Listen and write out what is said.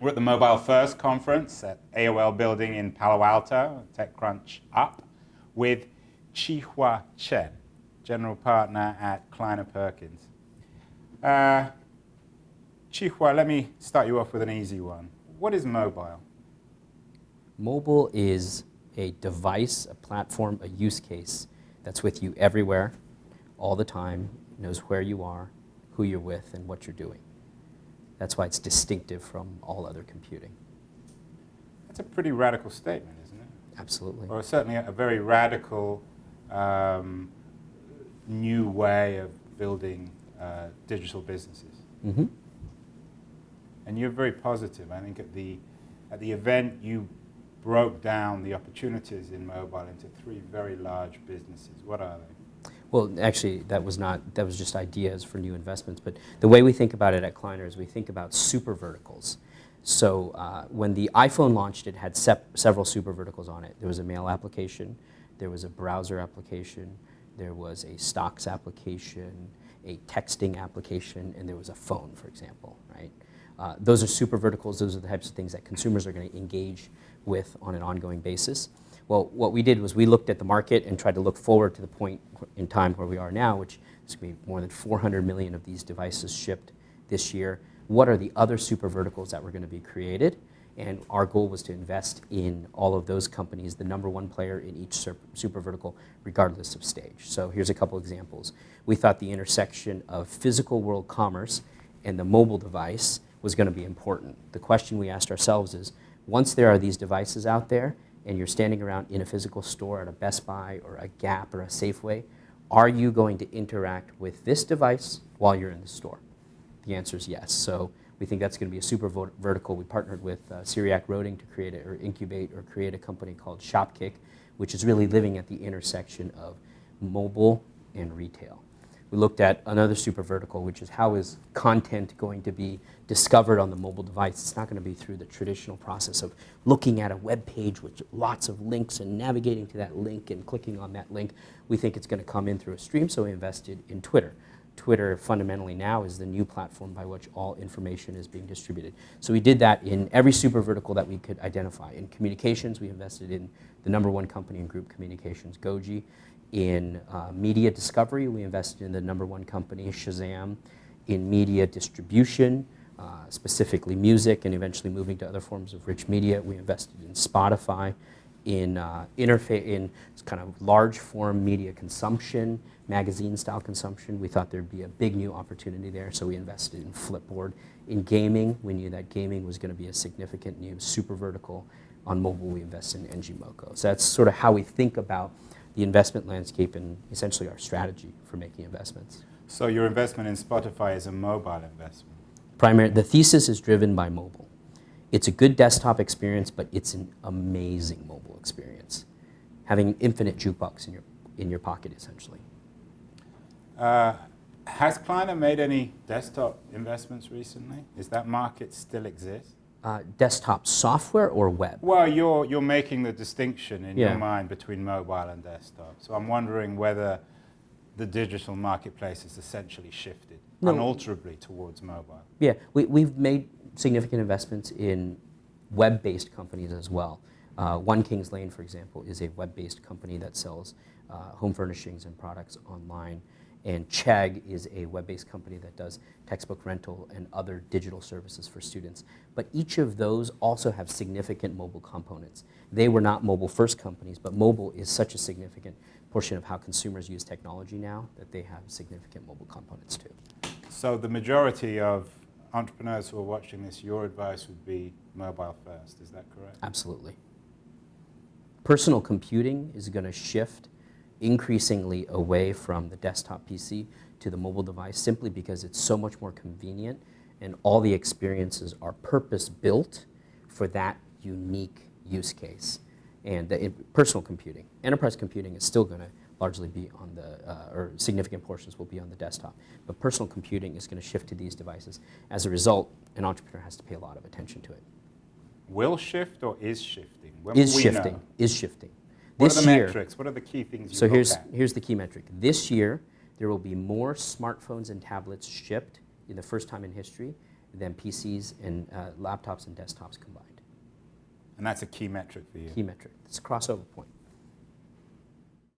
We're at the Mobile First conference at AOL building in Palo Alto, TechCrunch Up, with Chi-Hua Chien, general partner at Kleiner Perkins. Chi-Hua, let me start you off with an easy one. What is mobile? Mobile is a device, a platform, a use case that's with you everywhere, all the time, knows where you are, who you're with, and what you're doing. That's why it's distinctive from all other computing. That's a pretty radical statement, isn't it? Absolutely. Or certainly a very radical new way of building digital businesses. Mm-hmm. And you're very positive. I think at the event you broke down the opportunities in mobile into three very large businesses. What are they? Well, actually, that was just ideas for new investments. But the way we think about it at Kleiner is we think about super verticals. So when the iPhone launched, it had several super verticals on it. There was a mail application, there was a browser application, there was a stocks application, a texting application, and there was a phone, for example, right? Those are super verticals. Those are the types of things that consumers are going to engage with on an ongoing basis. Well, what we did was we looked at the market and tried to look forward to the point in time where we are now, which is going to be more than 400 million of these devices shipped this year. What are the other super verticals that were going to be created? And our goal was to invest in all of those companies, the number one player in each super vertical, regardless of stage. So here's a couple examples. We thought the intersection of physical world commerce and the mobile device was going to be important. The question we asked ourselves is, once there are these devices out there, and you're standing around in a physical store at a Best Buy or a Gap or a Safeway, are you going to interact with this device while you're in the store? The answer is yes. So we think that's going to be a super vertical. We partnered with Syriac Roading to create or incubate or create a company called Shopkick, which is really living at the intersection of mobile and retail. We looked at another super vertical, which is how is content going to be discovered on the mobile device. It's not going to be through the traditional process of looking at a web page with lots of links and navigating to that link and clicking on that link. We think it's going to come in through a stream, so we invested in Twitter. Twitter fundamentally now is the new platform by which all information is being distributed. So we did that in every super vertical that we could identify. In communications, we invested in the number one company in group communications, Goji. In media discovery, we invested in the number one company, Shazam. In media distribution, specifically music, and eventually moving to other forms of rich media, we invested in Spotify. In kind of large form media consumption, magazine style consumption, we thought there'd be a big new opportunity there, so we invested in Flipboard. In gaming, we knew that gaming was going to be a significant new super vertical. On mobile, we invested in NGMoco. So that's sort of how we think about the investment landscape and essentially our strategy for making investments. So your investment in Spotify is a mobile investment? The thesis is driven by mobile. It's a good desktop experience, but it's an amazing mobile experience. Having an infinite jukebox in your pocket, essentially. Has Kleiner made any desktop investments recently? Does that market still exist? Desktop software or web? Well, you're making the distinction in your mind between mobile and desktop. So I'm wondering whether the digital marketplace has essentially shifted unalterably towards mobile. Yeah, we've made significant investments in web-based companies as well. One Kings Lane, for example, is a web-based company that sells home furnishings and products online. And Chegg is a web-based company that does textbook rental and other digital services for students. But each of those also have significant mobile components. They were not mobile-first companies, but mobile is such a significant portion of how consumers use technology now that they have significant mobile components too. So the majority of entrepreneurs who are watching this, your advice would be mobile first, is that correct? Absolutely. Personal computing is going to shift increasingly away from the desktop PC to the mobile device simply because it's so much more convenient and all the experiences are purpose-built for that unique use case. And personal computing, enterprise computing is still going to largely be on the, or significant portions will be on the desktop. But personal computing is going to shift to these devices. As a result, an entrepreneur has to pay a lot of attention to it. Will shift or is shifting? Is shifting. Is shifting. What are the metrics? What are the key things you look at? Here's the key metric. This year, there will be more smartphones and tablets shipped in the first time in history than PCs and laptops and desktops combined. And that's a key metric for you? Key metric. It's a crossover point.